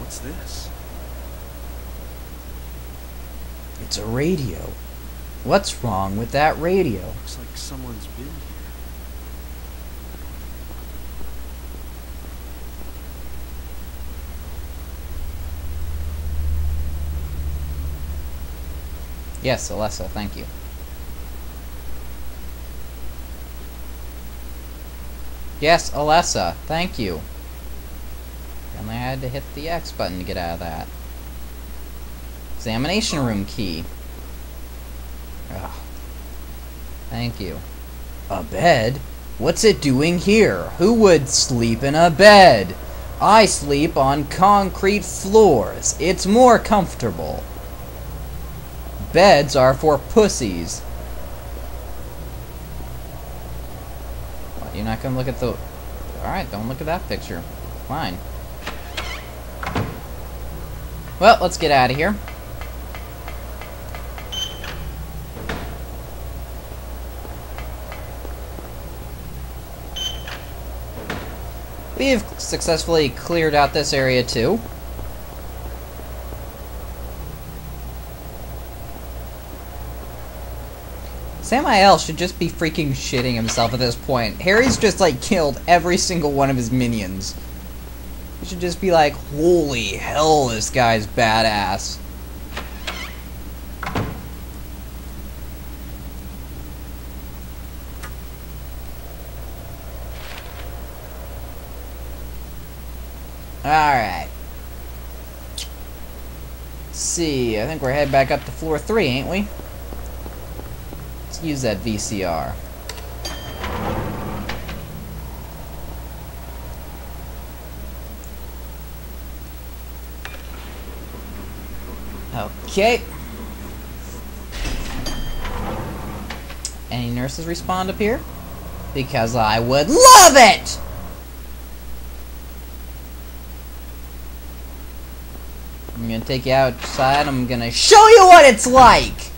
What's this? It's a radio. What's wrong with that radio? Looks like someone's been here. Yes, Alessa, thank you. Yes, Alessa, thank you. And I had to hit the X button to get out of that. Examination room key. Ugh. Thank you. A bed? What's it doing here? Who would sleep in a bed? I sleep on concrete floors. It's more comfortable. Beds are for pussies. Well, you're not gonna look at the... Alright, don't look at that picture. Fine. Well, let's get out of here. We've successfully cleared out this area too. Samael should just be freaking shitting himself at this point. Harry's just like killed every single one of his minions. He should just be like, holy hell, this guy's badass. Alright. See, I think we're headed back up to floor 3, ain't we? Let's use that VCR. Okay. Any nurses respond up here? Because I would love it! I'm gonna take you outside. I'm gonna show you what it's like!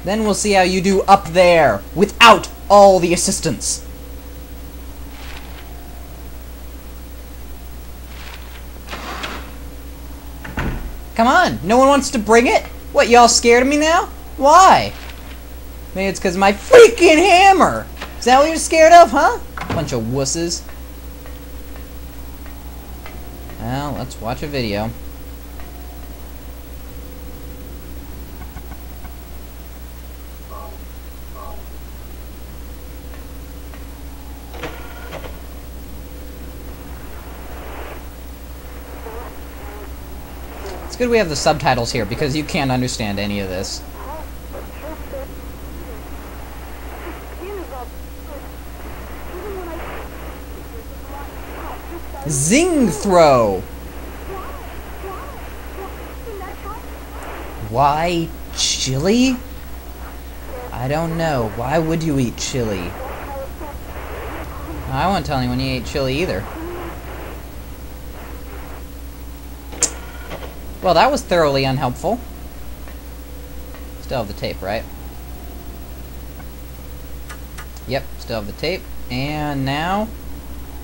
Then we'll see how you do up there without all the assistance. Come on, no one wants to bring it? What, y'all scared of me now? Why? Maybe it's because of my freaking hammer! Is that what you're scared of, huh? Bunch of wusses. Well, let's watch a video. It's good we have the subtitles here because you can't understand any of this. Zing throw! Why chili? I don't know. Why would you eat chili? I won't tell anyone you ate chili either. Well, that was thoroughly unhelpful. Still have the tape, right? Yep, still have the tape. And now...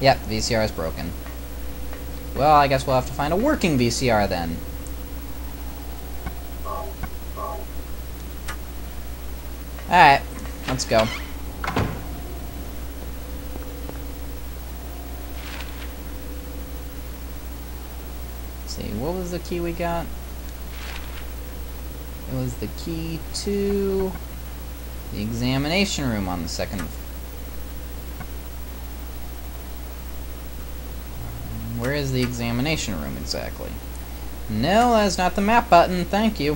Yep, VCR is broken. Well, I guess we'll have to find a working VCR then. Alright, let's go. Let's see, what was the key we got? It was the key to the examination room on the second. Where is the examination room exactly? No, that's not the map button, thank you.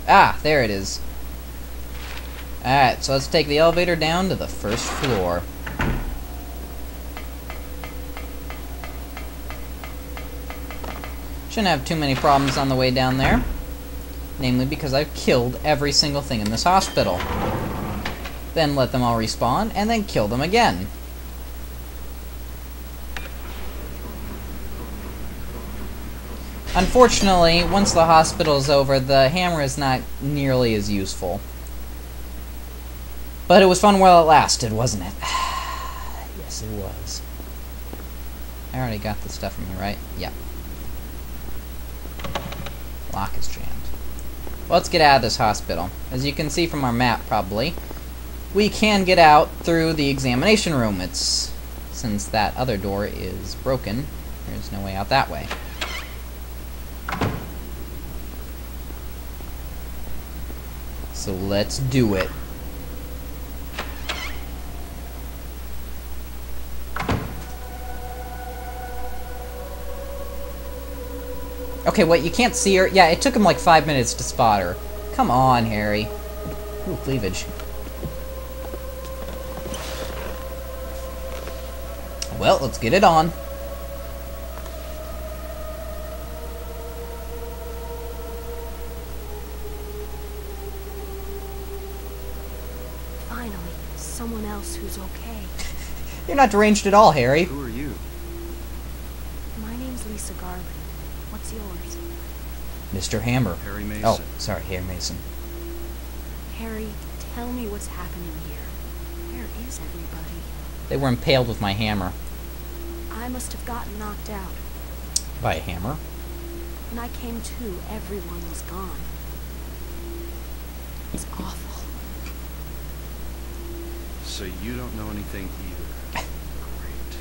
Ah, there it is. Alright, so let's take the elevator down to the first floor. Shouldn't have too many problems on the way down there. Namely because I've killed every single thing in this hospital. Then let them all respawn, and then kill them again. Unfortunately, once the hospital's over, the hammer is not nearly as useful. But it was fun while it lasted, wasn't it? Yes, it was. I already got the stuff from here, right? Yep. Lock is jammed. Well, let's get out of this hospital. As you can see from our map, probably, we can get out through the examination room. Since that other door is broken, there's no way out that way. So let's do it. Okay, what, you can't see her? Yeah, it took him like 5 minutes to spot her. Come on, Harry. Ooh, cleavage. Well, let's get it on. Finally, someone else who's okay. You're not deranged at all, Harry. Who are you? My name's Lisa Garland. What's yours? Mr. Hammer. Harry Mason. Oh, sorry, Harry Mason. Harry, tell me what's happening here. Where is everybody? They were impaled with my hammer. I must have gotten knocked out. By a hammer? When I came to, everyone was gone. It's awful. So you don't know anything either. Great.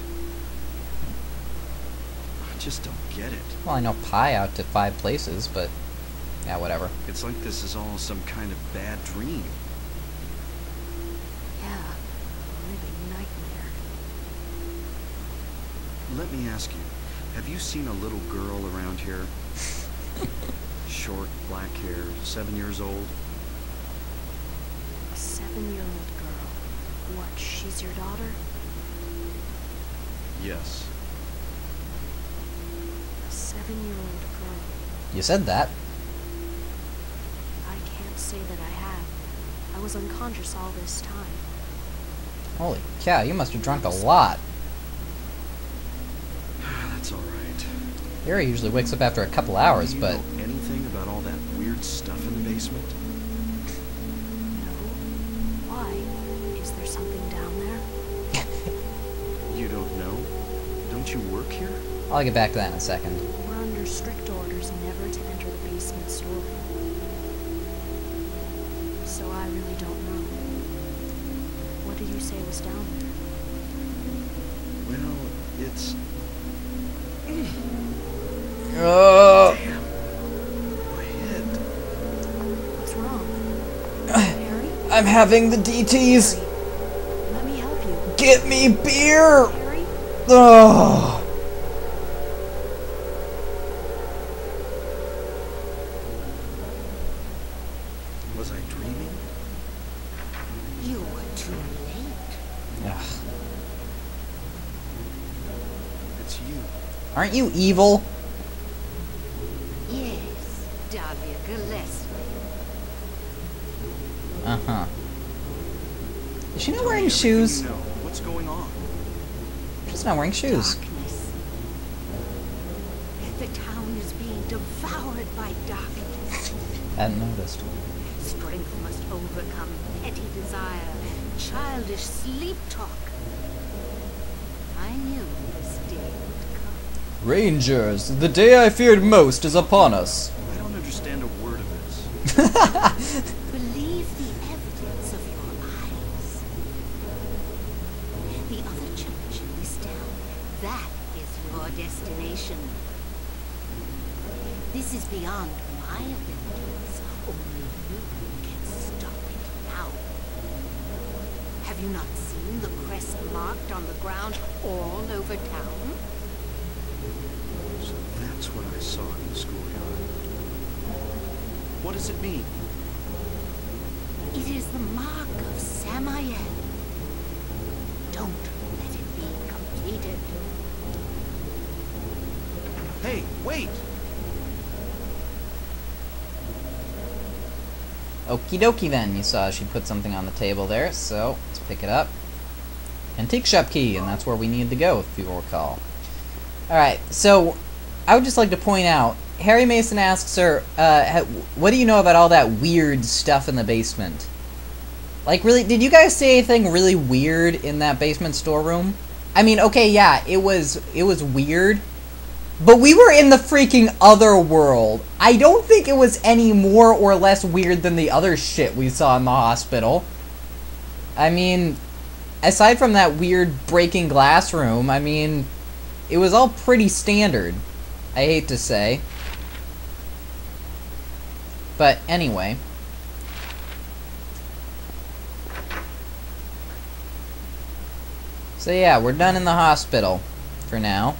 I just don't get it. Well, I know pi out to 5 places, but yeah, whatever. It's like this is all some kind of bad dream. Yeah, a living nightmare. Let me ask you, have you seen a little girl around here? Short, black hair, 7 years old? A 7-year-old girl. What, she's your daughter? Yes. A 7-year-old girl. You said that. I can't say that I have. I was unconscious all this time. Holy cow, you must have drunk a lot. That's alright. Harry usually wakes up after a couple hours, Do you but... know anything about all that weird stuff in the basement? No. Why? Is there something down there? You don't know? Don't you work here? I'll get back to that in a second. We're under strict orders never to enter the basement story. So I really don't know. What did you say was down there? Well, it's... Oh. Damn. My head. What's wrong? Harry? I'm having the DTs. Harry, let me help you. Get me beer. Harry? Oh. Was I dreaming? You were too late. Ugh. It's you. Aren't you evil? Yes, Dahlia Gillespie. Uh-huh. Is she not Tell me wearing everything shoes? you know. What's going on? She's not wearing shoes. Darkness. The town is being devoured by darkness. Hadn't noticed. Strength must overcome petty desire, childish sleep talk. I knew this day would come. Rangers, the day I feared most is upon us. I don't understand a word of this. Believe the evidence of your eyes. The other church in this town, that is your destination. This is beyond my abilities. Only you can stop it now. Have you not seen the crest marked on the ground all over town? So that's what I saw in the schoolyard. What does it mean? It is the mark of Samael. Don't let it be completed. Hey, wait! Okie dokie then, you saw she put something on the table there, so let's pick it up. Antique shop key, and that's where we need to go, if you will recall. Alright, so I would just like to point out Harry Mason asks her, what do you know about all that weird stuff in the basement? Like, really, did you guys see anything really weird in that basement storeroom? I mean, okay, yeah, it was weird, but we were in the freaking other world. I don't think it was any more or less weird than the other shit we saw in the hospital. I mean, aside from that weird breaking glass room, I mean, it was all pretty standard, I hate to say. But anyway. So yeah, we're done in the hospital for now.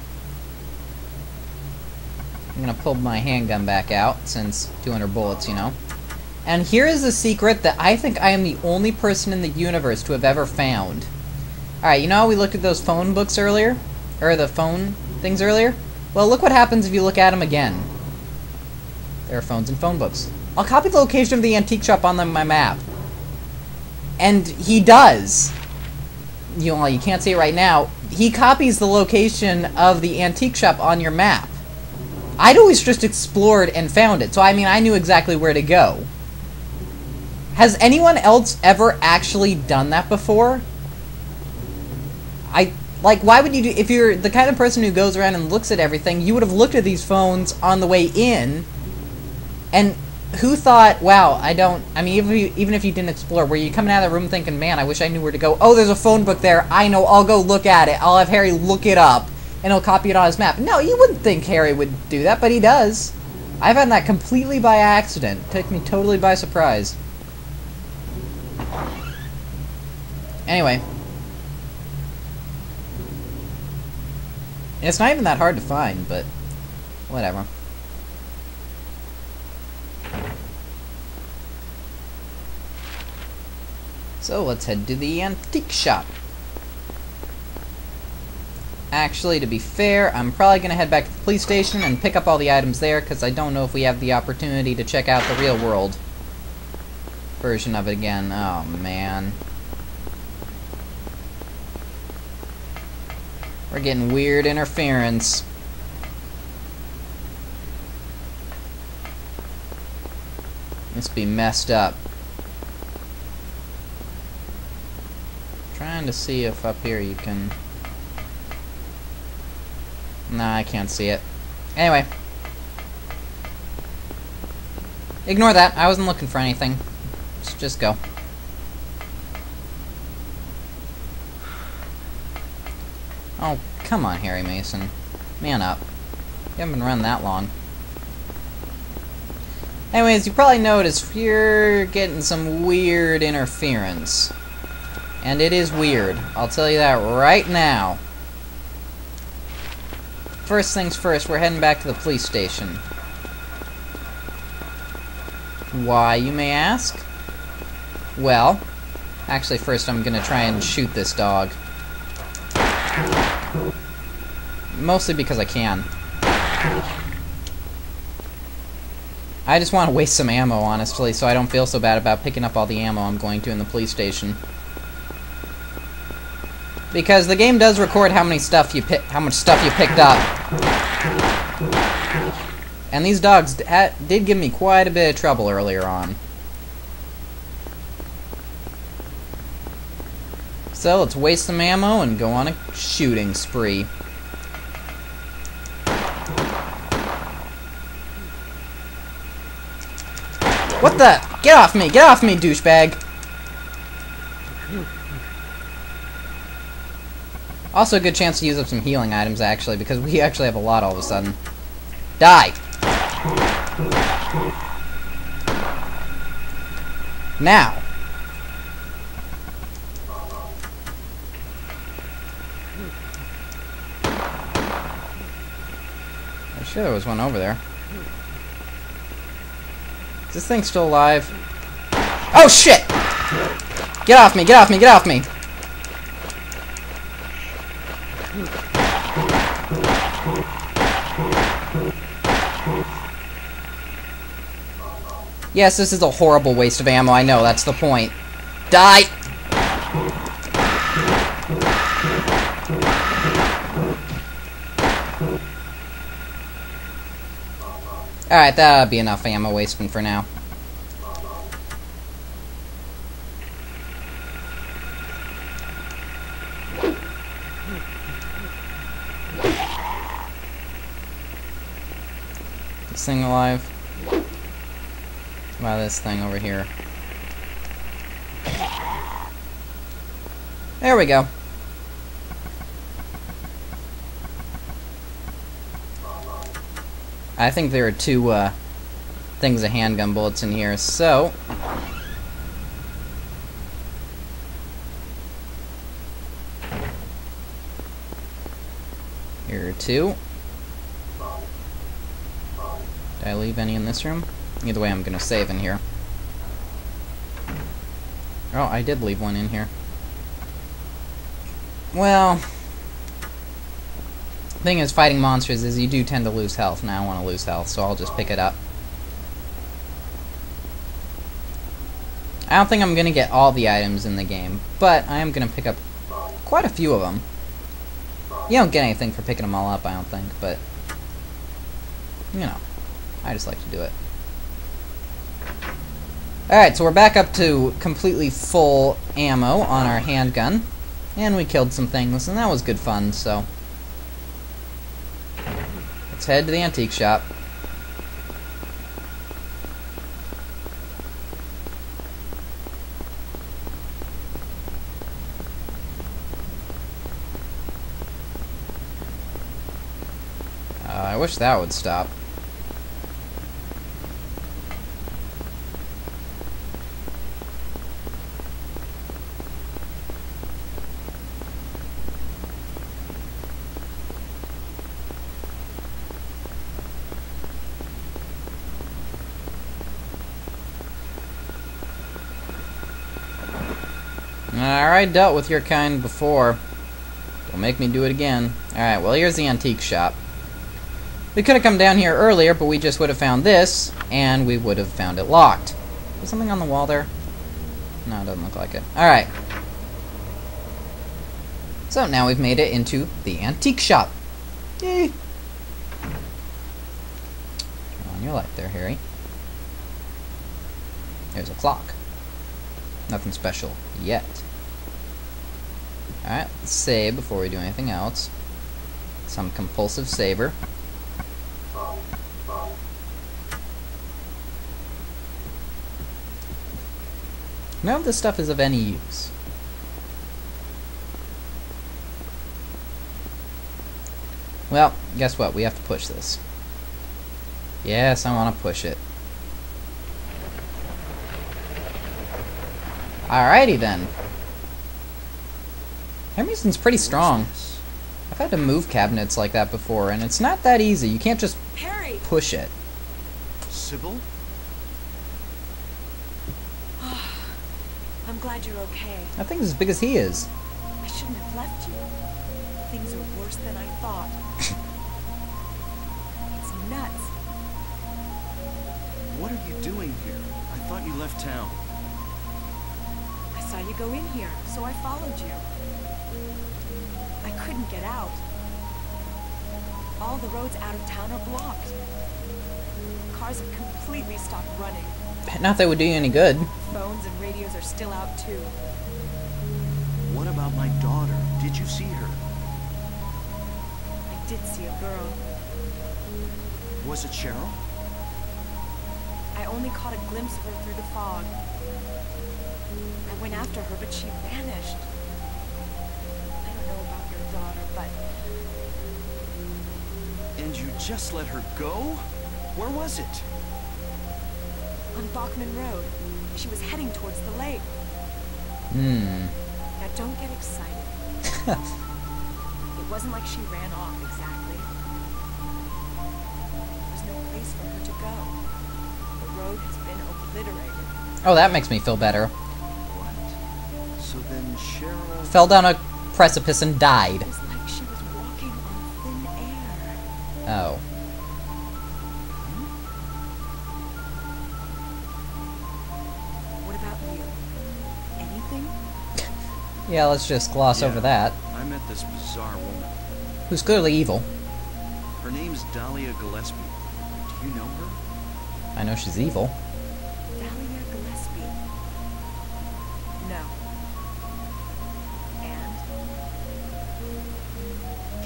I'm gonna pull my handgun back out since 200 bullets, you know. And here is a secret that I think I am the only person in the universe to have ever found. Alright, you know how we looked at those phone books earlier? Or the phone things earlier? Well, look what happens if you look at them again. There are phones and phone books. I'll copy the location of the antique shop on my map. And he does. You know, you can't see it right now. He copies the location of the antique shop on your map. I'd always just explored and found it, so I mean, I knew exactly where to go. Has anyone else ever actually done that before? Like, why would you do... If you're the kind of person who goes around and looks at everything, you would have looked at these phones on the way in, and who thought, wow, I mean, even if you didn't explore, were you coming out of the room thinking, man, I wish I knew where to go? Oh, there's a phone book there. I know, I'll go look at it. I'll have Harry look it up, and he'll copy it on his map. No, you wouldn't think Harry would do that, but he does. I've done that completely by accident. It took me totally by surprise. Anyway. It's not even that hard to find, but whatever. So let's head to the antique shop. Actually, to be fair, I'm probably going to head back to the police station and pick up all the items there, because I don't know if we have the opportunity to check out the real world version of it again. Oh, man. We're getting weird interference. Must be messed up. Trying to see if up here you can... Nah, I can't see it. Anyway. Ignore that. I wasn't looking for anything. Let's just go. Oh, come on, Harry Mason. Man up. You haven't been running that long. Anyways, you probably noticed you're getting some weird interference. And it is weird. I'll tell you that right now. First things first, we're heading back to the police station. Why, you may ask? Well, actually first I'm gonna try and shoot this dog. Mostly because I can. I just want to waste some ammo, honestly, so I don't feel so bad about picking up all the ammo I'm going to in the police station. Because the game does record how much stuff you picked up. And these dogs did give me quite a bit of trouble earlier on. So let's waste some ammo and go on a shooting spree. What the? Get off me! Get off me, douchebag! Also a good chance to use up some healing items, actually, because we actually have a lot all of a sudden. Die! Now! I'm sure there was one over there. Is this thing still alive? Oh shit! Get off me! Get off me! Get off me! Yes, this is a horrible waste of ammo, I know, that's the point. Die! Alright, that'll be enough ammo wasting for now. This thing alive? What about this thing over here? There we go. I think there are two things of handgun bullets in here, so here are two. Did I leave any in this room? Either way, I'm gonna save in here. Oh, I did leave one in here. Well, thing is, fighting monsters is you do tend to lose health, and I don't want to lose health, so I'll just pick it up. I don't think I'm going to get all the items in the game, but I am going to pick up quite a few of them. You don't get anything for picking them all up, I don't think, but, you know, I just like to do it. Alright, so we're back up to completely full ammo on our handgun, and we killed some things, and that was good fun, so let's head to the antique shop. I wish that would stop. Alright, dealt with your kind before. Don't make me do it again. Alright, well, here's the antique shop. We could have come down here earlier, but we just would have found this, and we would have found it locked. Is something on the wall there? No, it doesn't look like it. Alright. So now we've made it into the antique shop. Yay! Turn on your light there, Harry. There's a clock. Nothing special yet. Alright, let's save before we do anything else. Some compulsive saver. None of this stuff is of any use. Well, guess what? We have to push this. Yes, I want to push it. Alrighty then. Hermeson's pretty strong. I've had to move cabinets like that before, and it's not that easy. You can't just Harry! push it. Sybil? I'm glad you're okay. That thing's as big as he is. I shouldn't have left you. Things are worse than I thought. It's nuts. What are you doing here? I thought you left town. I saw you go in here, so I followed you. I couldn't get out. All the roads out of town are blocked. Cars have completely stopped running. Not that it would do you any good. Phones and radios are still out too. What about my daughter? Did you see her? I did see a girl. Was it Cheryl? I only caught a glimpse of her through the fog. I went after her, but she vanished. I don't know about your daughter, but And you just let her go? Where was it? on Bachman Road, she was heading towards the lake. Now don't get excited. It wasn't like she ran off exactly. There's no place for her to go. The road has been obliterated. Oh, that makes me feel better. What? So then Cheryl... Fell down a precipice and died. It was like she was walking on thin air. Oh. What about you? Anything? Yeah, let's just gloss over that. I met this bizarre woman. Who's clearly evil. Her name's Dahlia Gillespie. Do you know her? I know she's evil. Dahlia Gillespie. No. And?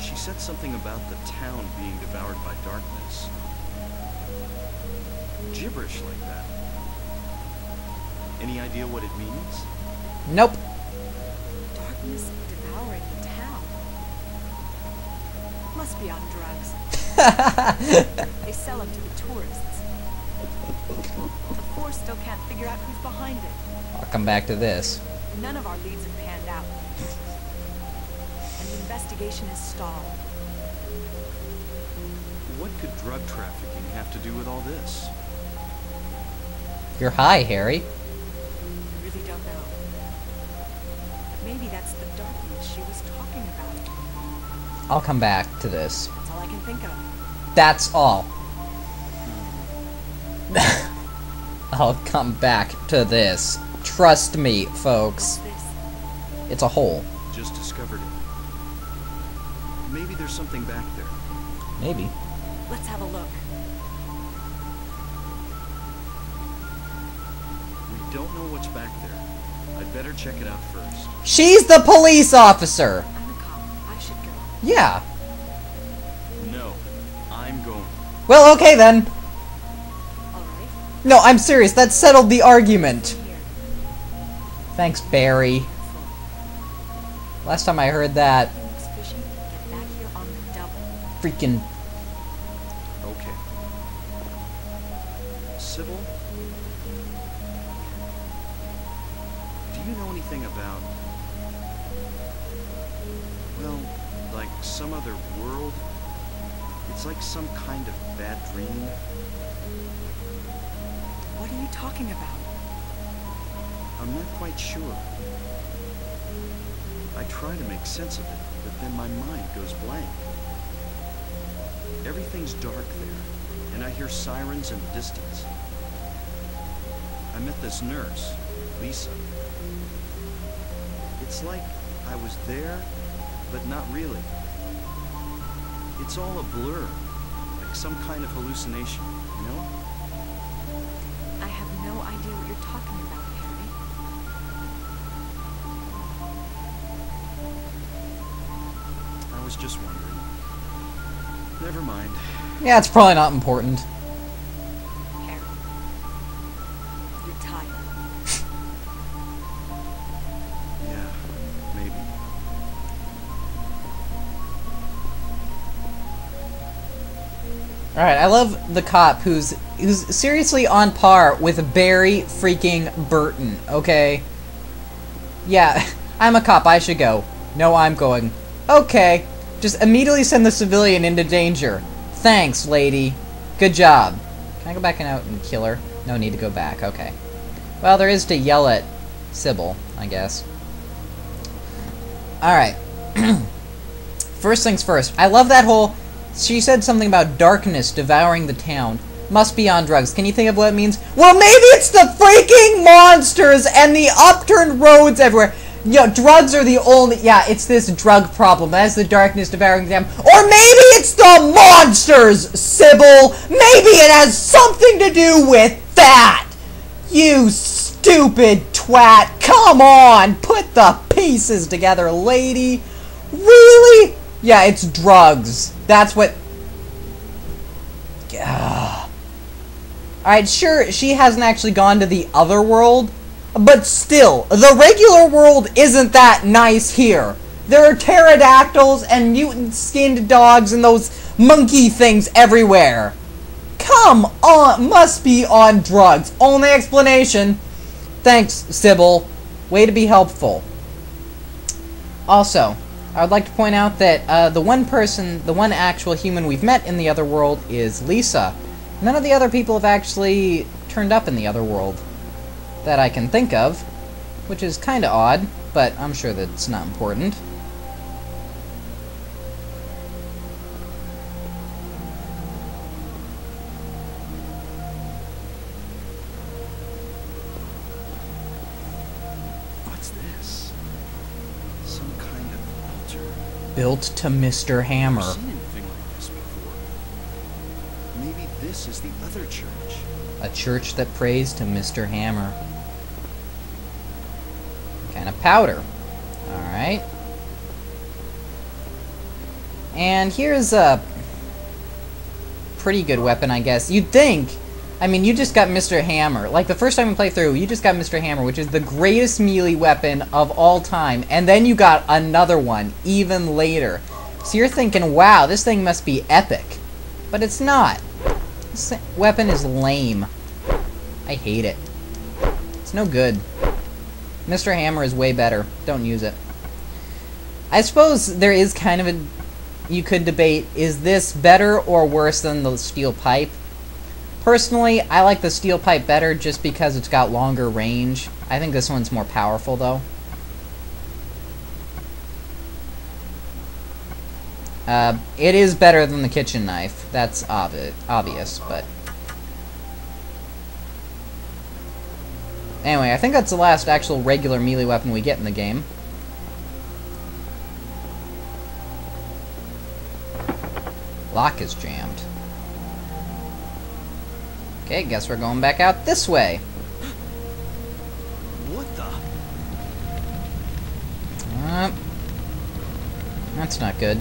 She said something about the town being devoured by darkness. Gibberish like that. Any idea what it means? Nope. Darkness devouring the town. Must be on drugs. They sell them to the tourists. The Force still can't figure out who's behind it. I'll come back to this. None of our leads have panned out. And the investigation is stalled. What could drug trafficking have to do with all this? You're high, Harry. I really don't know. But maybe that's the darkness she was talking about. I'll come back to this. That's all I can think of. That's all. I'll come back to this. Trust me, folks. What's this? It's a hole. Just discovered it. Maybe there's something back there. Maybe. Let's have a look. We don't know what's back there. I'd better check it out first. She's the police officer! I'm a cop. I should go. Yeah. No, I'm going. Well, okay then. Alright. No, I'm serious. That settled the argument. Here. Thanks, Barry. Last time I heard that, Something looks fishy. Get back here on the double. freaking... Okay. Sybil? Do you know anything about... well, like some other world? It's like some kind of bad dream. What are you talking about? I'm not quite sure. I try to make sense of it, but then my mind goes blank. Everything's dark there, and I hear sirens in the distance. I met this nurse, Lisa. It's like I was there, but not really. It's all a blur, like some kind of hallucination, you know? I have no idea what you're talking about, Harry. I was just wondering. Never mind. Yeah, it's probably not important. Harry. You're tired. Yeah, maybe. Alright, I love the cop who's seriously on par with Barry freaking Burton, okay? Yeah, I'm a cop, I should go. No, I'm going. Okay. Just immediately send the civilian into danger. Thanks, lady. Good job. Can I go back and out and kill her? No need to go back, okay. Well, there is to yell at Sybil, I guess. Alright. First things first. I love that whole... She said something about darkness devouring the town. Must be on drugs. Can you think of what it means? Well, maybe it's the freaking monsters and the upturned roads everywhere. You know, drugs are the only... Yeah, it's this drug problem. That's the darkness devouring them. Or maybe it's the monsters, Sybil! Maybe it has something to do with that! You stupid twat! Come on! Put the pieces together, lady! Really? Yeah, it's drugs. That's what... Alright, sure, she hasn't actually gone to the other world, but still, the regular world isn't that nice here. There are pterodactyls and mutant-skinned dogs and those monkey things everywhere. Come on, must be on drugs. Only explanation. Thanks, Sybil. Way to be helpful. Also, I would like to point out that the one actual human we've met in the other world is Lisa. None of the other people have actually turned up in the other world that I can think of, which is kind of odd, but I'm sure that's not important. What's this? Some kind of altar. Built to Mr. Hammer. I've never seen anything like this before. Maybe this is the other church. A church that prays to Mr. Hammer. Kind of powder. Alright. And here's a pretty good weapon, I guess. You'd think, I mean, you just got Mr. Hammer. Like, the first time you play through, you just got Mr. Hammer, which is the greatest melee weapon of all time. And then you got another one, even later. So you're thinking, wow, this thing must be epic. But it's not. This weapon is lame. I hate it. It's no good. Mr. Hammer is way better. Don't use it. I suppose there is kind of a... You could debate, is this better or worse than the steel pipe? Personally, I like the steel pipe better just because it's got longer range. I think this one's more powerful, though. It is better than the kitchen knife. That's obvious, but... Anyway, I think that's the last actual regular melee weapon we get in the game. Lock is jammed. Okay, guess we're going back out this way. What the? That's not good.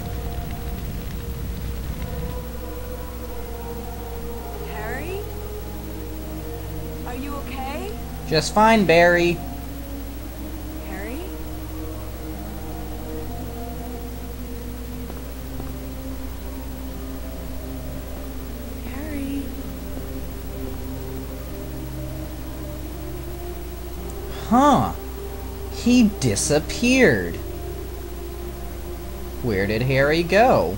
Harry? Are you okay? Just fine, Barry. Harry? Harry? Huh. He disappeared. Where did Harry go?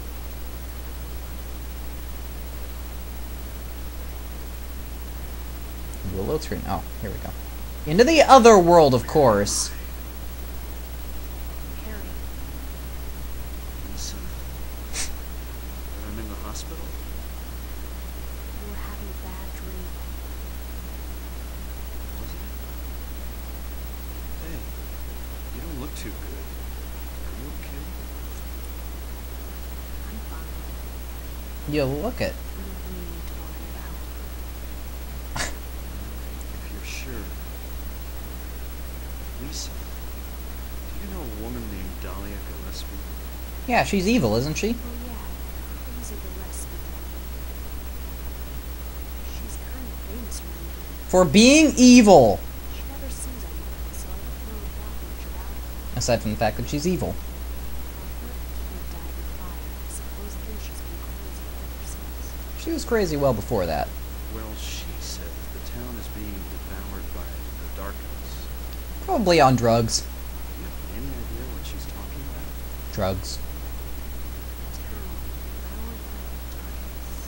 Willow tree. Oh, here we go. Into the other world, of course. Harry. Lisa? That I'm in the hospital? You were having a bad dream. Was it? Hey, you don't look too good. Are you okay? I'm fine. You look it. Nothing you need to worry about. If you're sure. Lisa, do you know a woman named Dahlia Gillespie? Yeah, she's evil, isn't she? Oh yeah, Daisy Gillespie. She's kind of famous around here. For being evil. She never sees anyone, so I don't know that much about her. Aside from the fact that she's evil. I heard her kid died in a fire. Supposedly she's been crazy ever since. She was crazy well before that. Well, she said that the town is being devoured by the darkness. Probably on drugs. Do you have any idea what she's talking about? Drugs. Town devoured by the darkness.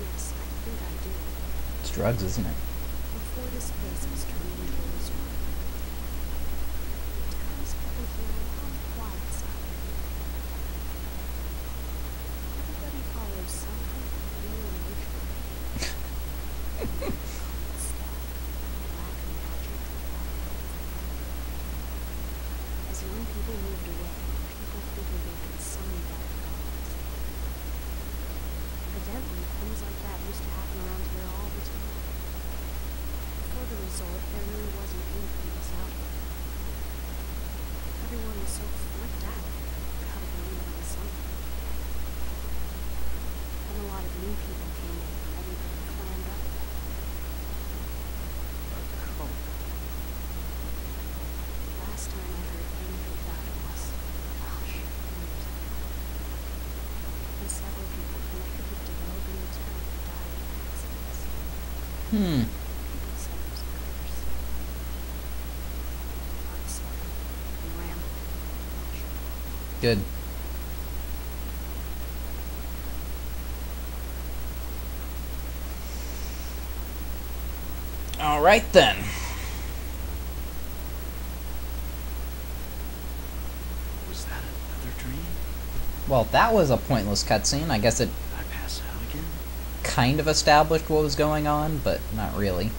Yes, I think I do. It's drugs, isn't it? Before this place was turned into a resort, the townspeople here were on the quiet side. Everybody follows some kind of weird ritual. Stuff, black magic, as young people moved away, people figured they could summon back gods. Evidently, things like that used to happen around here all the time. Before the resort, there really wasn't anything else out here. Everyone was so flipped out, gotta blame it on something. Then a lot of new people came in, and everybody clammed up. A cult. Last time I heard anything about it was, gosh, years ago. And several people connected with developing the town died in accidents. People said it was a curse. I'm sorry. I'm rambling. Not sure. Good. Alright then. Was that another dream? Well, that was a pointless cutscene. I guess it Did I pass out again? kind of established what was going on, but not really.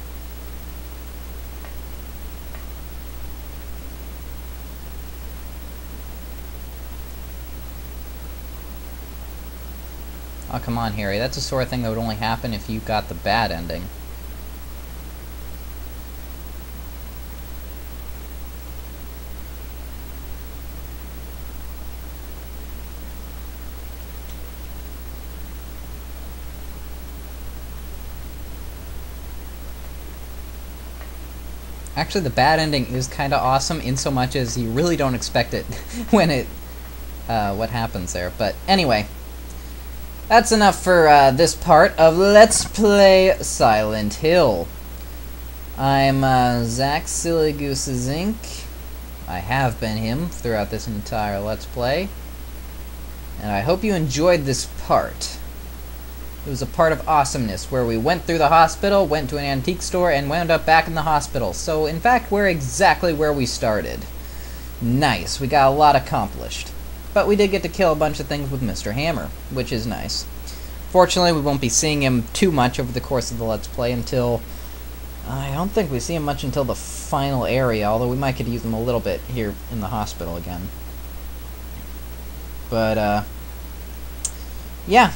Oh, come on, Harry. That's the sort of thing that would only happen if you got the bad ending. Actually, the bad ending is kind of awesome in so much as you really don't expect it when it, what happens there. But anyway, that's enough for this part of Let's Play Silent Hill. I'm Zach Silly Gooses Inc. I have been him throughout this entire Let's Play. And I hope you enjoyed this part. It was a part of awesomeness where we went through the hospital, went to an antique store, and wound up back in the hospital. So, in fact, we're exactly where we started. Nice. We got a lot accomplished. But we did get to kill a bunch of things with Mr. Hammer, which is nice. Fortunately, we won't be seeing him too much over the course of the Let's Play until... I don't think we see him much until the final area, although we might could use him a little bit here in the hospital again. But, yeah.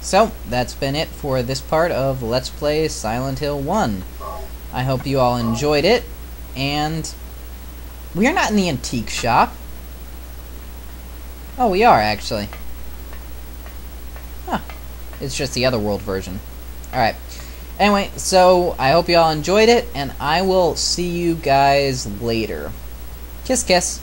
So, that's been it for this part of Let's Play Silent Hill 1. I hope you all enjoyed it, and we are not in the antique shop. Oh, we are, actually. Huh. It's just the Otherworld version. Alright. Anyway, so I hope you all enjoyed it, and I will see you guys later. Kiss, kiss.